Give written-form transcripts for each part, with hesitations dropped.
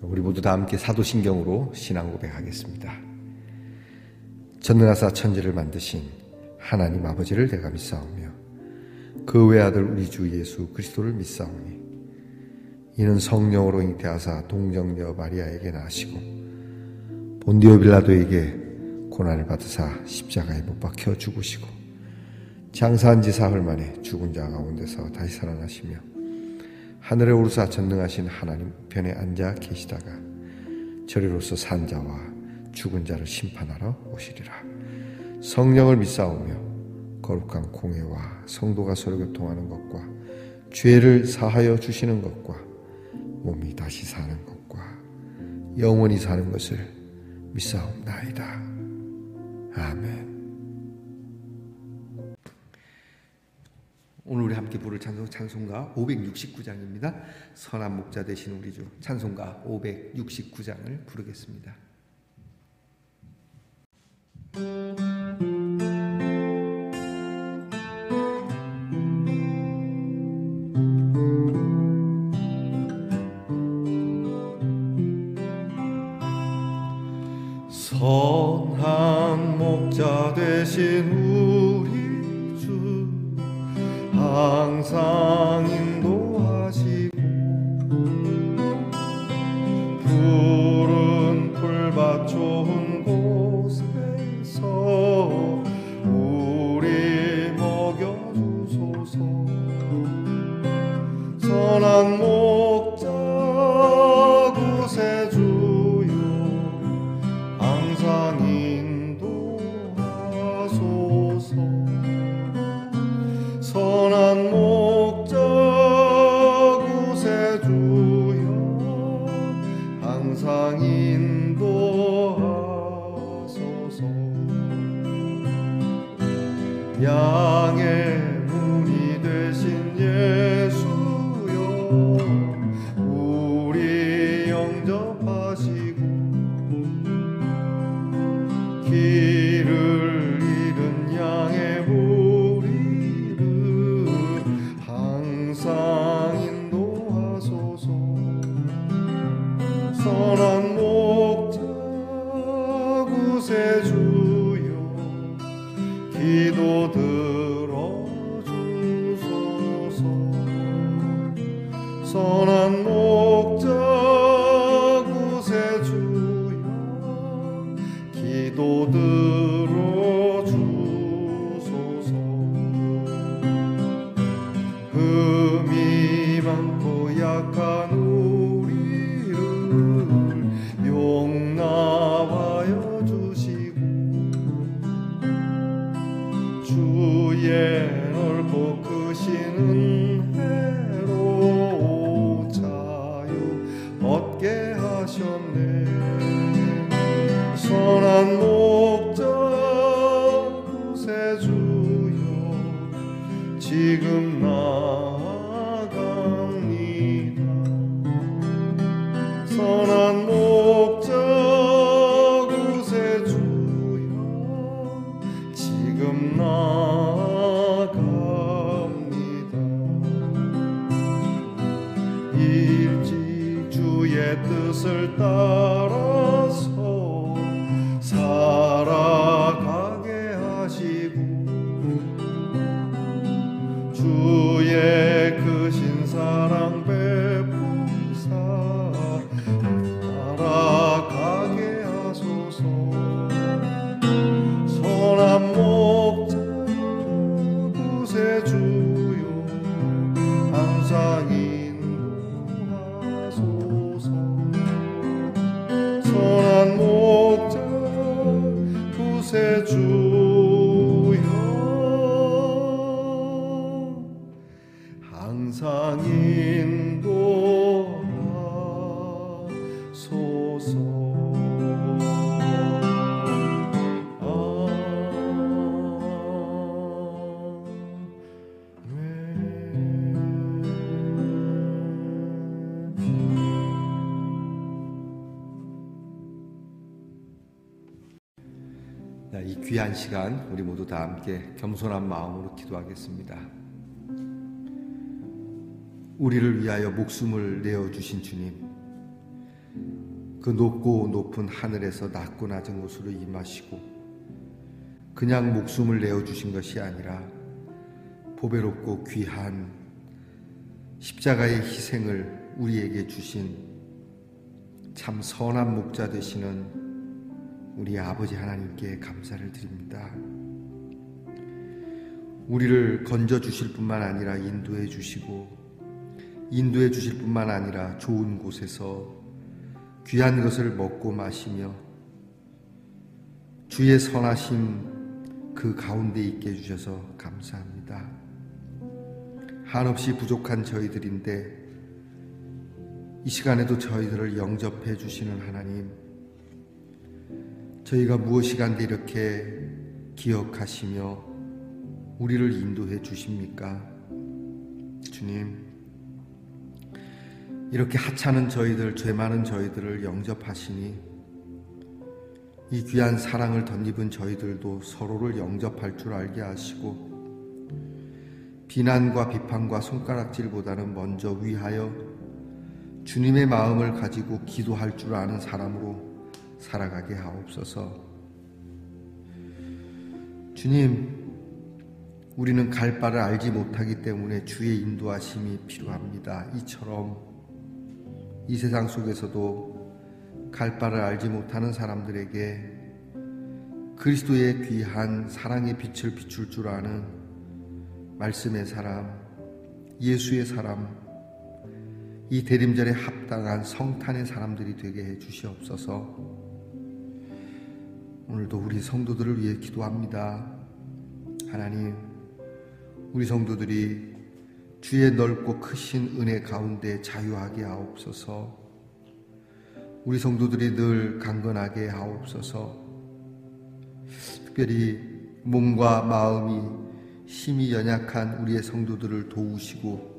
우리 모두 다 함께 사도신경으로 신앙 고백하겠습니다. 전능하사 천지를 만드신 하나님 아버지를 내가 믿사오며 그 외아들 우리 주 예수 그리스도를 믿사오니 이는 성령으로 잉태하사 동정녀 마리아에게 나시고 본디오 빌라도에게 고난을 받으사 십자가에 못 박혀 죽으시고 장사한 지 사흘 만에 죽은 자 가운데서 다시 살아나시며 하늘에 오르사 전능하신 하나님 우편에 앉아 계시다가 저리로서 산 자와 죽은 자를 심판하러 오시리라. 성령을 믿사오며 거룩한 공회와 성도가 서로 교통하는 것과 죄를 사하여 주시는 것과 몸이 다시 사는 것과 영원히 사는 것을 믿사옵나이다. 아멘. 오늘 우리 함께 부를 찬송가 569장입니다. 선한 목자 되신 우리 주 찬송가 569장을 부르겠습니다. 선한 목자 되신 우리 주 항상 인도하시고 푸른 풀밭 좋은 곳에서 우리 먹여주소서. 선한 목자 구세주여 항상 인도하소서. 선한 목자 구세주여 항상 인도하소서. 양의 문이 되신 예수여 우리 영접하시고 길을 잃은 양의 우리를 항상 인도하소서. 선한 목자 구세주여 기도 들어주소서. 선한 목자 구세주여 기도 들어주소서. 흠이 많고 약한 우리를 용납하여 주시고 주의 넓고 크신 은혜로 자유 얻게 하셨네. 선한 목자 구세주여 지금 나아갑니다. 선한 목자 구세주여 지금 나아갑니다. 일찍 주의 뜻을 따라서 살아가게 하시고 주의 크신 사랑 베푸사 따라가게 하소서. 선한 목자 구세주여 항상 인도하소서. 선한 목자 구세주여 항상 인도하소서. 이 귀한 시간 우리 모두 다 함께 겸손한 마음으로 기도하겠습니다. 우리를 위하여 목숨을 내어주신 주님, 그 높고 높은 하늘에서 낮고 낮은 곳으로 임하시고 그냥 목숨을 내어주신 것이 아니라 보배롭고 귀한 십자가의 희생을 우리에게 주신 참 선한 목자 되시는 우리 아버지 하나님께 감사를 드립니다. 우리를 건져 주실 뿐만 아니라 인도해 주시고 인도해 주실 뿐만 아니라 좋은 곳에서 귀한 것을 먹고 마시며 주의 선하심 그 가운데 있게 해주셔서 감사합니다. 한없이 부족한 저희들인데 이 시간에도 저희들을 영접해 주시는 하나님, 저희가 무엇이 간데 이렇게 기억하시며 우리를 인도해 주십니까? 주님, 이렇게 하찮은 저희들, 죄 많은 저희들을 영접하시니 이 귀한 사랑을 덧입은 저희들도 서로를 영접할 줄 알게 하시고 비난과 비판과 손가락질보다는 먼저 위하여 주님의 마음을 가지고 기도할 줄 아는 사람으로 살아가게 하옵소서. 주님, 우리는 갈 바를 알지 못하기 때문에 주의 인도하심이 필요합니다. 이처럼 이 세상 속에서도 갈 바를 알지 못하는 사람들에게 그리스도의 귀한 사랑의 빛을 비출 줄 아는 말씀의 사람, 예수의 사람, 이 대림절에 합당한 성탄의 사람들이 되게 해 주시옵소서. 오늘도 우리 성도들을 위해 기도합니다. 하나님, 우리 성도들이 주의 넓고 크신 은혜 가운데 자유하게 하옵소서. 우리 성도들이 늘 강건하게 하옵소서. 특별히 몸과 마음이 힘이 연약한 우리의 성도들을 도우시고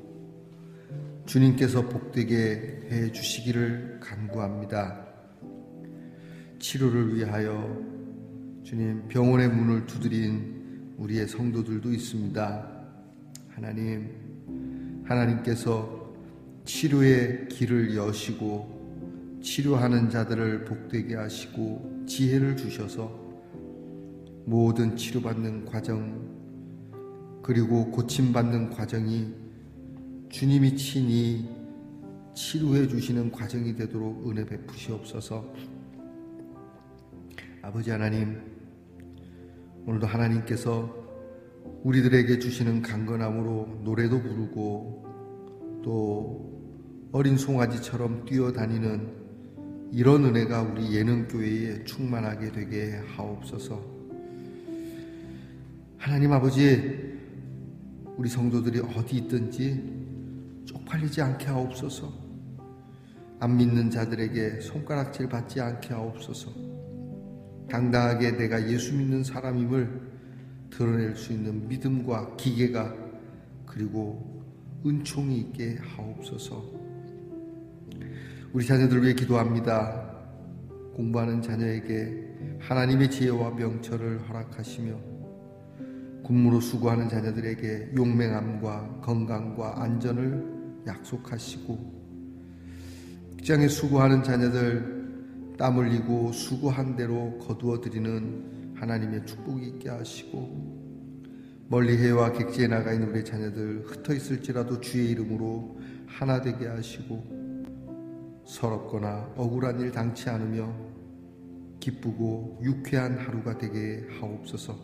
주님께서 복되게 해 주시기를 간구합니다. 치료를 위하여 주님 병원의 문을 두드린 우리의 성도들도 있습니다. 하나님께서 치료의 길을 여시고 치료하는 자들을 복되게 하시고 지혜를 주셔서 모든 치료받는 과정 그리고 고침받는 과정이 주님이 친히 치료해 주시는 과정이 되도록 은혜 베푸시옵소서. 아버지 하나님, 오늘도 하나님께서 우리들에게 주시는 강건함으로 노래도 부르고 또 어린 송아지처럼 뛰어다니는 이런 은혜가 우리 예능교회에 충만하게 되게 하옵소서. 하나님 아버지, 우리 성도들이 어디 있든지 쪽팔리지 않게 하옵소서. 안 믿는 자들에게 손가락질 받지 않게 하옵소서. 당당하게 내가 예수 믿는 사람임을 드러낼 수 있는 믿음과 기계가 그리고 은총이 있게 하옵소서. 우리 자녀들을 위해 기도합니다. 공부하는 자녀에게 하나님의 지혜와 명철을 허락하시며 군무로 수고하는 자녀들에게 용맹함과 건강과 안전을 약속하시고 직장에 수고하는 자녀들 땀 흘리고 수고한 대로 거두어드리는 하나님의 축복이 있게 하시고 멀리 해외와 객지에 나가 있는 우리 자녀들 흩어 있을지라도 주의 이름으로 하나 되게 하시고 서럽거나 억울한 일 당치 않으며 기쁘고 유쾌한 하루가 되게 하옵소서.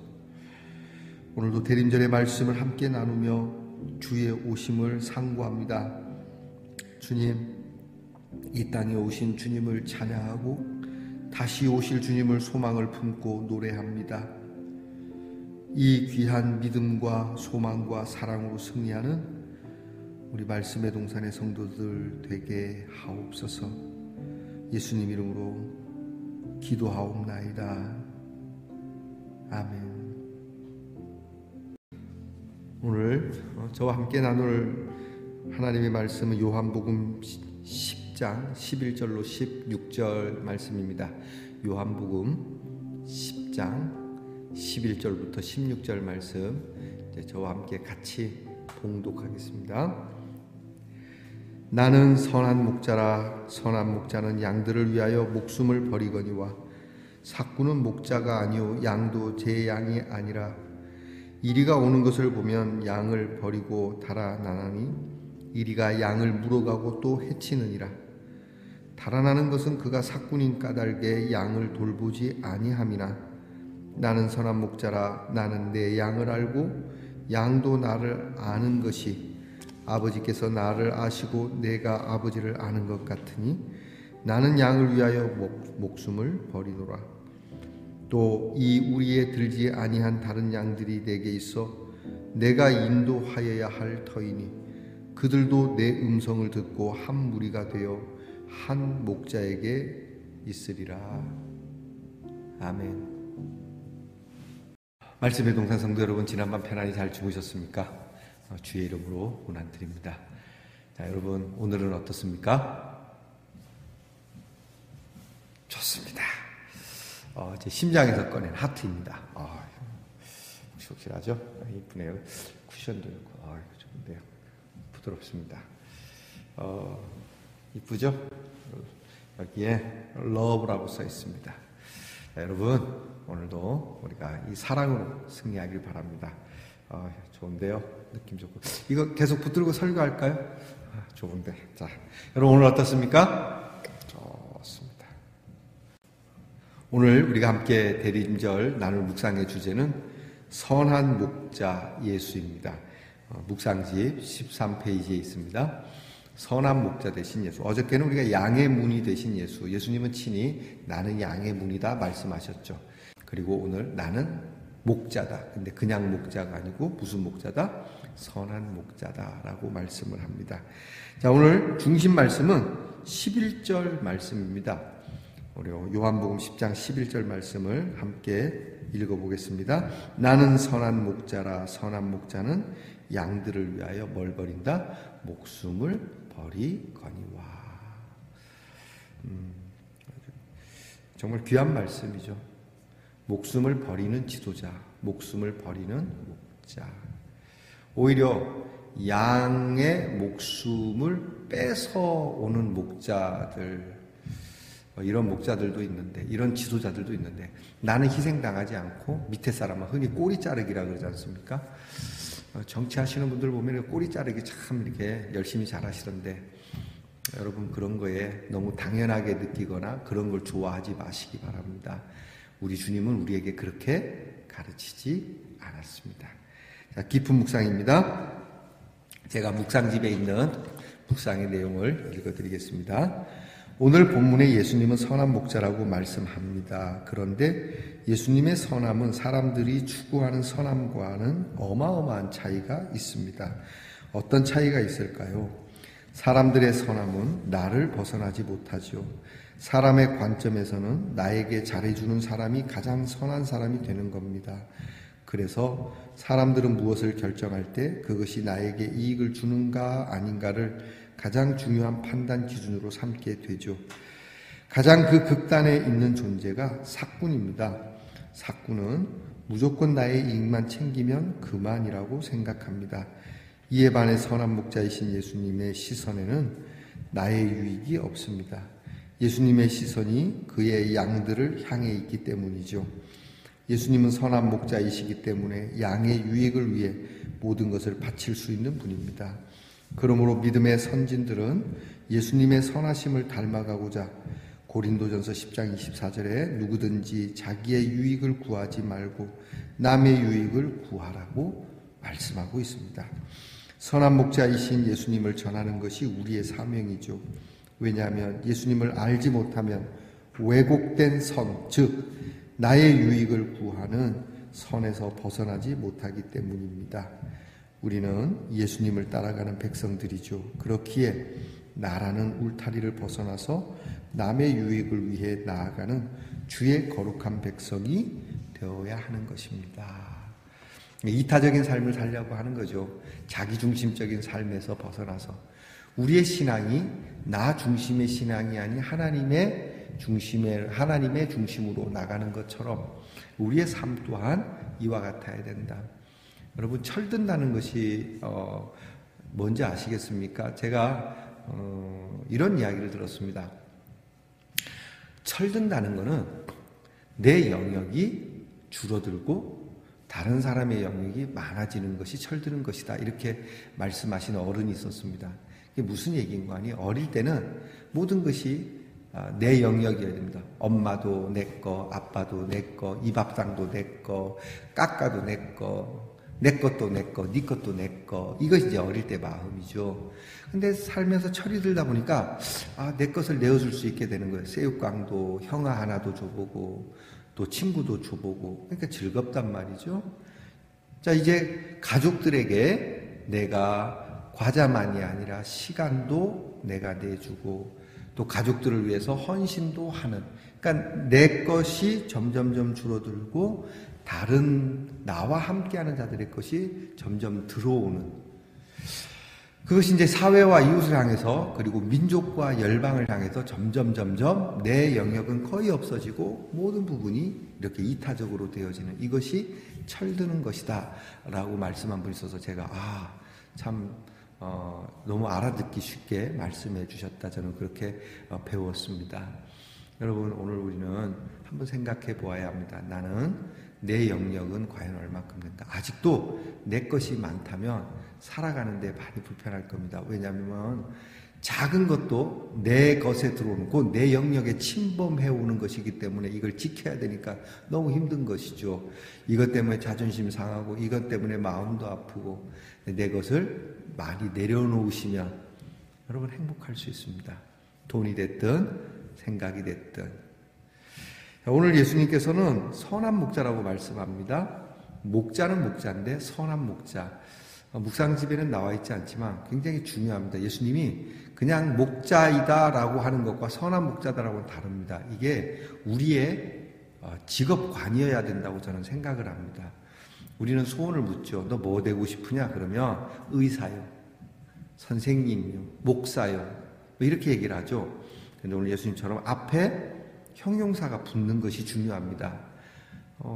오늘도 대림절의 말씀을 함께 나누며 주의 오심을 상고합니다. 주님, 이 땅에 오신 주님을 찬양하고 다시 오실 주님을 소망을 품고 노래합니다. 이 귀한 믿음과 소망과 사랑으로 승리하는 우리 말씀의 동산의 성도들 되게 하옵소서. 예수님 이름으로 기도하옵나이다. 아멘. 오늘 저와 함께 나눌 하나님의 말씀은 요한복음 10장 11절로 16절 말씀입니다. 요한복음 10장 11절부터 16절 말씀 저와 함께 같이 봉독하겠습니다. 나는 선한 목자라. 선한 목자는 양들을 위하여 목숨을 버리거니와 삭구는 목자가 아니요 양도 제 양이 아니라 이리가 오는 것을 보면 양을 버리고 달아나나니 이리가 양을 물어가고 또 해치느니라. 달아나는 것은 그가 삭군인 까닭에 양을 돌보지 아니함이나 나는 선한 목자라. 나는 내 양을 알고 양도 나를 아는 것이 아버지께서 나를 아시고 내가 아버지를 아는 것 같으니 나는 양을 위하여 목숨을 버리노라. 또 이 우리에 들지 아니한 다른 양들이 내게 있어 내가 인도하여야 할 터이니 그들도 내 음성을 듣고 한 무리가 되어 한 목자에게 있으리라. 아멘. 말씀의 동산 성도 여러분, 지난밤 편안히 잘 주무셨습니까? 주의 이름으로 문안드립니다. 자, 여러분 오늘은 어떻습니까? 좋습니다. 제 심장에서 꺼낸 하트입니다. 혹시하죠? 이쁘네요. 쿠션도 있고, 좋은데요. 부드럽습니다. 이쁘죠? 여기에 love라고 써 있습니다. 자, 여러분 오늘도 우리가 이 사랑으로 승리하길 바랍니다. 좋은데요. 느낌 좋고. 이거 계속 붙들고 설교할까요? 좋은데. 자, 여러분 오늘 어떻습니까? 좋습니다. 오늘 우리가 함께 대림절 나눌 묵상의 주제는 선한 목자 예수입니다. 묵상집 13페이지에 있습니다. 선한 목자 되신 예수. 어저께는 우리가 양의 문이 되신 예수. 예수님은 친히 나는 양의 문이다 말씀하셨죠. 그리고 오늘 나는 목자다. 근데 그냥 목자가 아니고 무슨 목자다? 선한 목자다라고 말씀을 합니다. 자, 오늘 중심 말씀은 11절 말씀입니다. 우리 요한복음 10장 11절 말씀을 함께 읽어보겠습니다. 나는 선한 목자라. 선한 목자는 양들을 위하여 뭘 버린다? 목숨을 버리거니와. 정말 귀한 말씀이죠. 목숨을 버리는 지도자, 목숨을 버리는 목자. 오히려 양의 목숨을 뺏어오는 목자들, 이런 목자들도 있는데, 이런 지도자들도 있는데, 나는 희생당하지 않고 밑에 사람은 흔히 꼬리 자르기라 그러지 않습니까? 정치하시는 분들 보면 꼬리 자르기 참 이렇게 열심히 잘하시던데, 여러분 그런 거에 너무 당연하게 느끼거나 그런 걸 좋아하지 마시기 바랍니다. 우리 주님은 우리에게 그렇게 가르치지 않았습니다. 자, 깊은 묵상입니다. 제가 묵상집에 있는 묵상의 내용을 읽어드리겠습니다. 오늘 본문에 예수님은 선한 목자라고 말씀합니다. 그런데 예수님의 선함은 사람들이 추구하는 선함과는 어마어마한 차이가 있습니다. 어떤 차이가 있을까요? 사람들의 선함은 나를 벗어나지 못하죠. 사람의 관점에서는 나에게 잘해주는 사람이 가장 선한 사람이 되는 겁니다. 그래서 사람들은 무엇을 결정할 때 그것이 나에게 이익을 주는가 아닌가를 가장 중요한 판단 기준으로 삼게 되죠. 가장 그 극단에 있는 존재가 삭군입니다. 삭군은 무조건 나의 이익만 챙기면 그만이라고 생각합니다. 이에 반해 선한 목자이신 예수님의 시선에는 나의 유익이 없습니다. 예수님의 시선이 그의 양들을 향해 있기 때문이죠. 예수님은 선한 목자이시기 때문에 양의 유익을 위해 모든 것을 바칠 수 있는 분입니다. 그러므로 믿음의 선진들은 예수님의 선하심을 닮아가고자 고린도전서 10장 24절에 누구든지 자기의 유익을 구하지 말고 남의 유익을 구하라고 말씀하고 있습니다. 선한 목자이신 예수님을 전하는 것이 우리의 사명이죠. 왜냐하면 예수님을 알지 못하면 왜곡된 선, 즉 나의 유익을 구하는 선에서 벗어나지 못하기 때문입니다. 우리는 예수님을 따라가는 백성들이죠. 그렇기에 나라는 울타리를 벗어나서 남의 유익을 위해 나아가는 주의 거룩한 백성이 되어야 하는 것입니다. 이타적인 삶을 살려고 하는 거죠. 자기중심적인 삶에서 벗어나서 우리의 신앙이 나 중심의 신앙이 아닌 하나님의 중심으로 나가는 것처럼 우리의 삶 또한 이와 같아야 된다. 여러분 철든다는 것이 뭔지 아시겠습니까? 제가 이런 이야기를 들었습니다. 철든다는 것은 내 영역이 줄어들고 다른 사람의 영역이 많아지는 것이 철드는 것이다. 이렇게 말씀하신 어른이 있었습니다. 이게 무슨 얘기인 거 아니? 어릴 때는 모든 것이 내 영역이어야 됩니다. 엄마도 내 거, 아빠도 내 거, 이 밥상도 내 거, 깎아도 내 거, 내 것도 내 거, 네 것도 내 거. 이것이 이제 어릴 때 마음이죠. 근데 살면서 철이 들다 보니까 내 것을 내어줄 수 있게 되는 거예요. 새우깡도 형아 하나도 줘보고 또 친구도 줘보고, 그러니까 즐겁단 말이죠. 자, 이제 가족들에게 내가 과자만이 아니라 시간도 내가 내주고 또 가족들을 위해서 헌신도 하는, 그러니까 내 것이 점점점 줄어들고 다른 나와 함께하는 자들의 것이 점점 들어오는, 그것이 이제 사회와 이웃을 향해서 그리고 민족과 열방을 향해서 점점 내 영역은 거의 없어지고 모든 부분이 이렇게 이타적으로 되어지는, 이것이 철드는 것이다 라고 말씀한 분이 있어서 제가 참 너무 알아듣기 쉽게 말씀해 주셨다, 저는 그렇게 배웠습니다. 여러분, 오늘 우리는 한번 생각해 보아야 합니다. 나는 내 영역은 과연 얼마큼 된다. 아직도 내 것이 많다면 살아가는데 많이 불편할 겁니다. 왜냐하면 작은 것도 내 것에 들어오는, 그 내 영역에 침범해오는 것이기 때문에 이걸 지켜야 되니까 너무 힘든 것이죠. 이것 때문에 자존심 상하고 이것 때문에 마음도 아프고, 내 것을 많이 내려놓으시면 여러분 행복할 수 있습니다. 돈이 됐든 생각이 됐든. 오늘 예수님께서는 선한 목자라고 말씀합니다. 목자는 목자인데 선한 목자. 묵상집에는 나와 있지 않지만 굉장히 중요합니다. 예수님이 그냥 목자이다라고 하는 것과 선한 목자다라고는 다릅니다. 이게 우리의 직업관이어야 된다고 저는 생각을 합니다. 우리는 소원을 묻죠. 너 뭐 되고 싶으냐? 그러면 의사요, 선생님요, 목사요, 뭐 이렇게 얘기를 하죠. 근데 오늘 예수님처럼 앞에 형용사가 붙는 것이 중요합니다.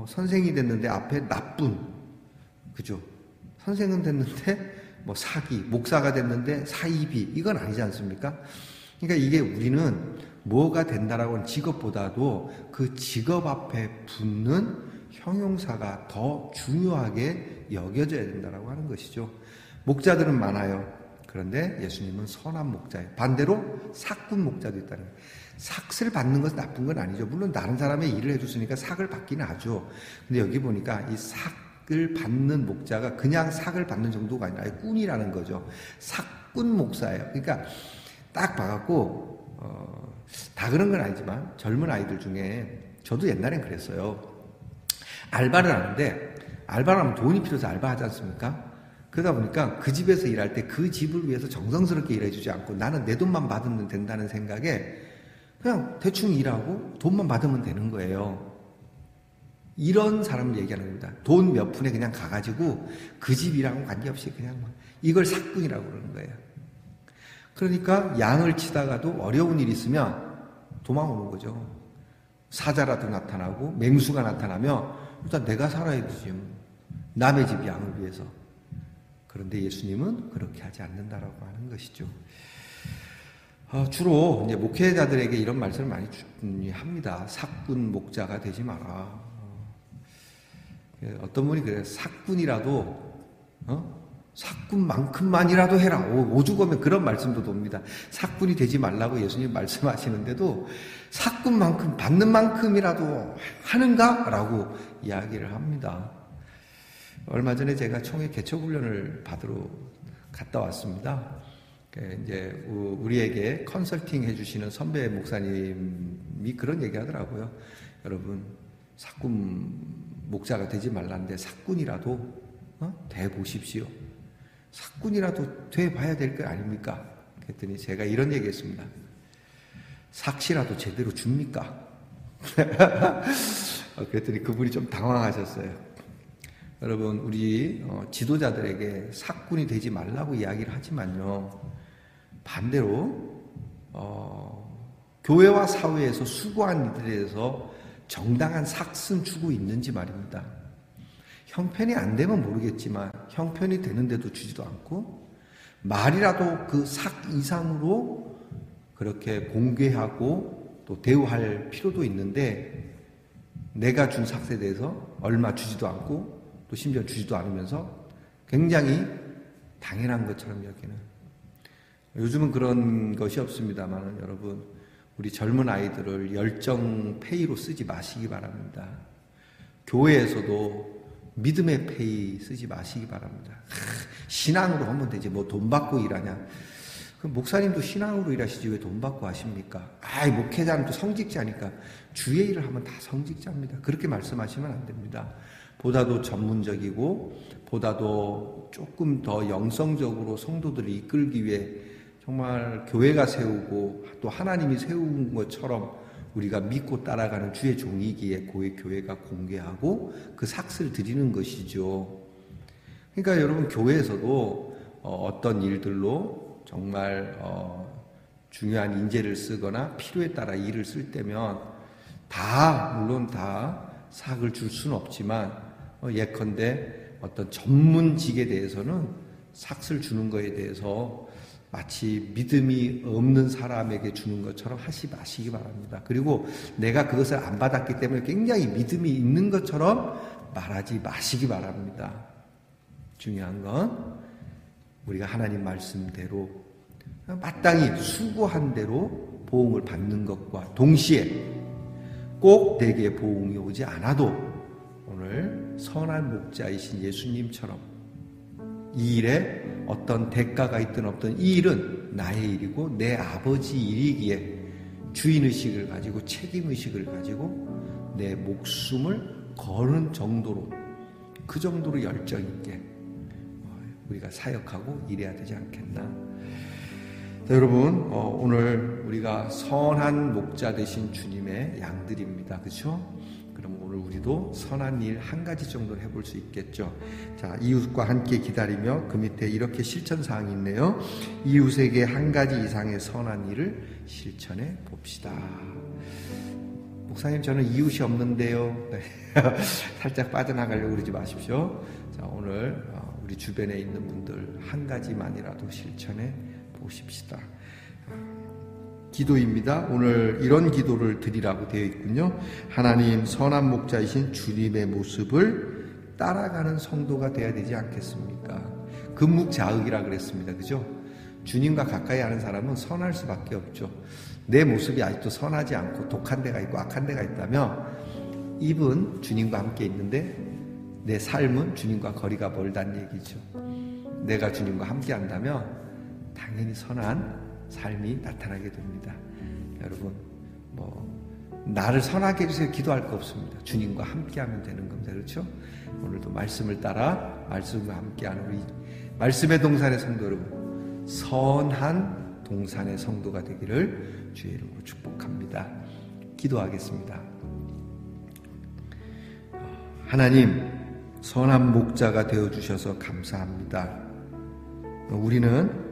선생이 됐는데 앞에 나쁜, 그죠? 선생은 됐는데 뭐 사기, 목사가 됐는데 사이비, 이건 아니지 않습니까? 그러니까 이게 우리는 뭐가 된다라고 하는 직업보다도 그 직업 앞에 붙는 형용사가 더 중요하게 여겨져야 된다라고 하는 것이죠. 목자들은 많아요. 그런데 예수님은 선한 목자예요. 반대로 삭군 목자도 있다는 거예요. 삭을 받는 것은 나쁜 건 아니죠. 물론 다른 사람의 일을 해줬으니까 삭을 받기는 하죠. 근데 여기 보니까 이 삭을 받는 목자가 그냥 삭을 받는 정도가 아니라 꾼이라는 거죠. 삭군 목사예요. 그러니까 딱 봐갖고 다 그런 건 아니지만 젊은 아이들 중에, 저도 옛날엔 그랬어요. 알바를 하는데 알바를 하면 돈이 필요해서 알바하지 않습니까? 그러다 보니까 그 집에서 일할 때 그 집을 위해서 정성스럽게 일해주지 않고 나는 내 돈만 받으면 된다는 생각에 그냥 대충 일하고 돈만 받으면 되는 거예요. 이런 사람을 얘기하는 겁니다. 돈 몇 푼에 그냥 가가지고 그 집이랑은 관계없이 그냥 이걸 삭군이라고 그러는 거예요. 그러니까 양을 치다가도 어려운 일이 있으면 도망오는 거죠. 사자라도 나타나고 맹수가 나타나면 일단 내가 살아야 되지, 남의 집 양을 위해서. 그런데 예수님은 그렇게 하지 않는다라고 하는 것이죠. 주로 이제 목회자들에게 이런 말씀을 많이 합니다. 삭군 목자가 되지 마라. 어떤 분이 그래요. 삭군이라도 삭군만큼만이라도 해라. 오죽하면 그런 말씀도 돕니다. 삭군이 되지 말라고 예수님 말씀하시는데도 삭군만큼 받는 만큼이라도 하는가? 라고 이야기를 합니다. 얼마 전에 제가 총회 개척훈련을 받으러 갔다 왔습니다. 이제 우리에게 컨설팅 해주시는 선배 목사님이 그런 얘기 하더라고요. 여러분, 삭군 목자가 되지 말라는데 삭군이라도 돼 보십시오. 삭군이라도 돼 봐야 될 거 아닙니까? 그랬더니 제가 이런 얘기 했습니다. 삭시라도 제대로 줍니까? 그랬더니 그분이 좀 당황하셨어요. 여러분, 우리 지도자들에게 삭군이 되지 말라고 이야기를 하지만요, 반대로 교회와 사회에서 수고한 이들에 대해서 정당한 삭은 주고 있는지 말입니다. 형편이 안 되면 모르겠지만 형편이 되는데도 주지도 않고, 말이라도 그 삭 이상으로 그렇게 공개하고 또 대우할 필요도 있는데 내가 준 삭스에 대해서 얼마 주지도 않고 또 심지어 주지도 않으면서 굉장히 당연한 것처럼 여기는, 요즘은 그런 것이 없습니다만 여러분, 우리 젊은 아이들을 열정 페이로 쓰지 마시기 바랍니다. 교회에서도 믿음의 페이 쓰지 마시기 바랍니다. 신앙으로 하면 되지 뭐 돈 받고 일하냐. 그럼 목사님도 신앙으로 일하시지 왜 돈 받고 하십니까? 목회자는 또 성직자니까. 주의 일을 하면 다 성직자입니다. 그렇게 말씀하시면 안 됩니다. 보다도 전문적이고 보다도 조금 더 영성적으로 성도들을 이끌기 위해 정말 교회가 세우고 또 하나님이 세운 것처럼 우리가 믿고 따라가는 주의 종이기에 교회가 공개하고 그 삭스를 드리는 것이죠. 그러니까 여러분, 교회에서도 어떤 일들로 정말 중요한 인재를 쓰거나 필요에 따라 일을 쓸 때면 물론 다 삭을 줄 수는 없지만 예컨대 어떤 전문직에 대해서는 삭스를 주는 것에 대해서 마치 믿음이 없는 사람에게 주는 것처럼 하지 마시기 바랍니다. 그리고 내가 그것을 안 받았기 때문에 굉장히 믿음이 있는 것처럼 말하지 마시기 바랍니다. 중요한 건 우리가 하나님 말씀대로 마땅히 수고한 대로 보응을 받는 것과 동시에 꼭 내게 보응이 오지 않아도 오늘 선한 목자이신 예수님처럼 이 일에 어떤 대가가 있든 없든 이 일은 나의 일이고 내 아버지 일이기에 주인의식을 가지고 책임의식을 가지고 내 목숨을 거는 정도로, 그 정도로 열정 있게 우리가 사역하고 일해야 되지 않겠나. 자, 여러분, 오늘 우리가 선한 목자 되신 주님의 양들입니다. 그렇죠? 그럼 오늘 우리도 선한 일 한 가지 정도를 해볼 수 있겠죠. 자, 이웃과 함께 기다리며, 그 밑에 이렇게 실천사항이 있네요. 이웃에게 한 가지 이상의 선한 일을 실천해 봅시다. 목사님, 저는 이웃이 없는데요. 네. 살짝 빠져나가려고 그러지 마십시오. 자, 오늘 우리 주변에 있는 분들 한 가지만이라도 실천해 보십시다. 기도입니다. 오늘 이런 기도를 드리라고 되어 있군요. 하나님, 선한 목자이신 주님의 모습을 따라가는 성도가 되어야 되지 않겠습니까? 금묵자흑이라 그랬습니다. 그죠? 주님과 가까이 하는 사람은 선할 수밖에 없죠. 내 모습이 아직도 선하지 않고 독한 데가 있고 악한 데가 있다면 입은 주님과 함께 있는데 내 삶은 주님과 거리가 멀다는 얘기죠. 내가 주님과 함께 한다면 당연히 선한 삶이 나타나게 됩니다. 여러분, 나를 선하게 해주세요 기도할 거 없습니다. 주님과 함께하면 되는 겁니다. 그렇죠? 오늘도 말씀을 따라 말씀과 함께하는 우리 말씀의 동산의 성도 여러분, 선한 동산의 성도가 되기를 주의 이름으로 축복합니다. 기도하겠습니다. 하나님, 선한 목자가 되어주셔서 감사합니다. 우리는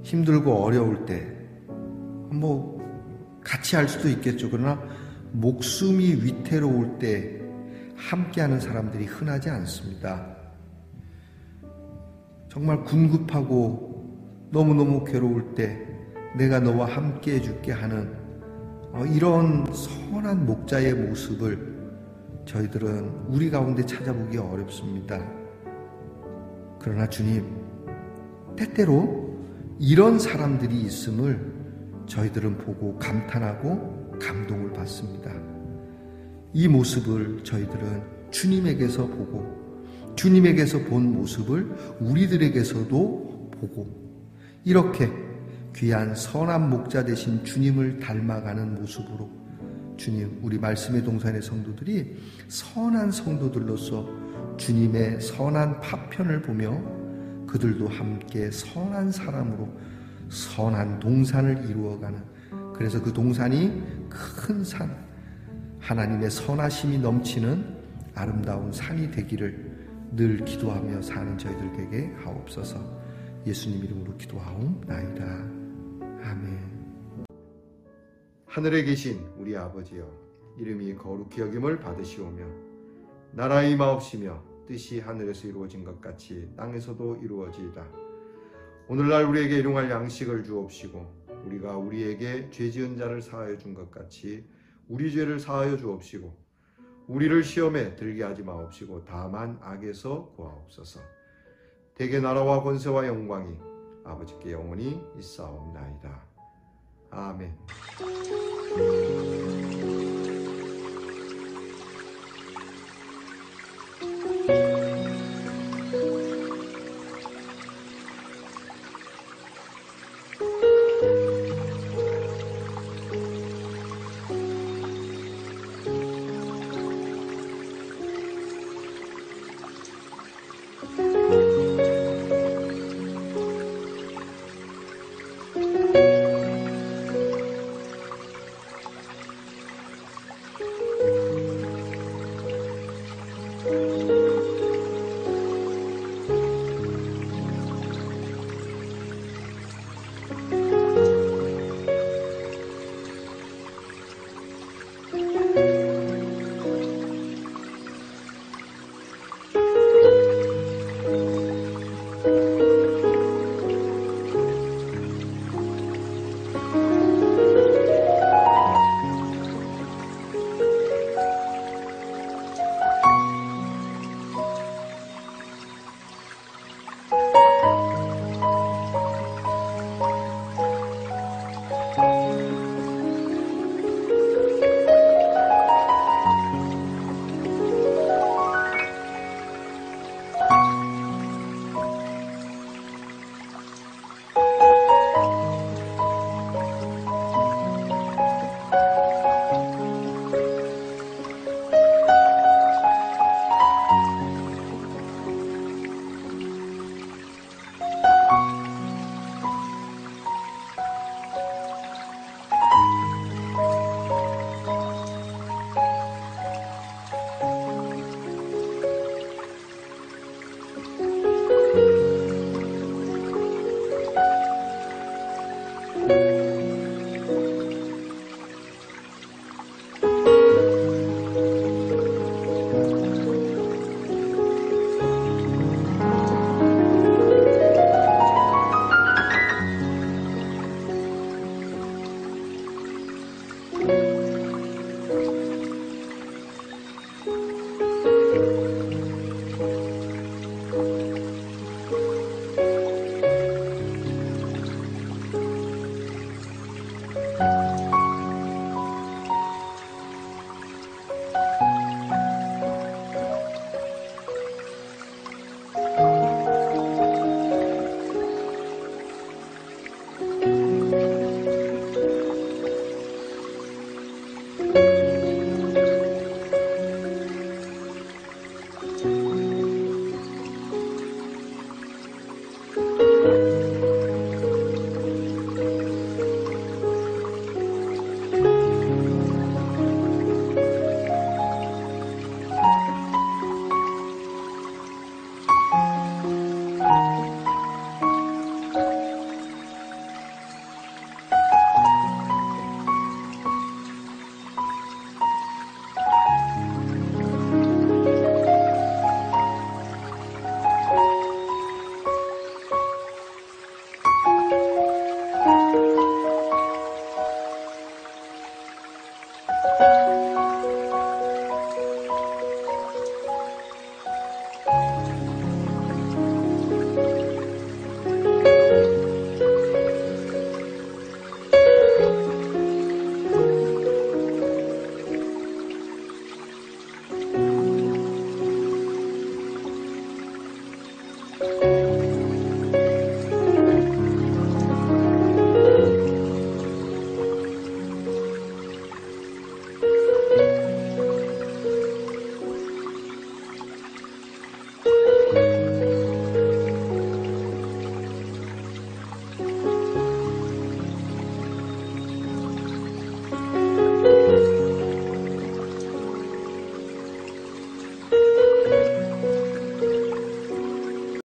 힘들고 어려울 때 같이 할 수도 있겠죠. 그러나 목숨이 위태로울 때 함께하는 사람들이 흔하지 않습니다. 정말 궁급하고 너무너무 괴로울 때 내가 너와 함께 해줄게 하는 이런 선한 목자의 모습을 저희들은 우리 가운데 찾아보기 어렵습니다. 그러나 주님, 때때로 이런 사람들이 있음을 저희들은 보고 감탄하고 감동을 받습니다. 이 모습을 저희들은 주님에게서 보고 주님에게서 본 모습을 우리들에게서도 보고 이렇게 귀한 선한 목자 되신 주님을 닮아가는 모습으로 주님, 우리 말씀의 동산의 성도들이 선한 성도들로서 주님의 선한 파편을 보며 그들도 함께 선한 사람으로 선한 동산을 이루어가는, 그래서 그 동산이 큰 산, 하나님의 선하심이 넘치는 아름다운 산이 되기를 늘 기도하며 사는 저희들에게 하옵소서. 예수님 이름으로 기도하옵나이다. 아멘. 하늘에 계신 우리 아버지여, 이름이 거룩히 여김을 받으시오며 나라의 임하옵시며 뜻이 하늘에서 이루어진 것 같이 땅에서도 이루어지이다. 오늘날 우리에게 일용할 양식을 주옵시고 우리가 우리에게 죄 지은 자를 사하여 준 것 같이 우리 죄를 사하여 주옵시고 우리를 시험에 들게 하지 마옵시고 다만 악에서 구하옵소서. 대개 나라와 권세와 영광이 아버지께 영원히 있사옵나이다. 아멘.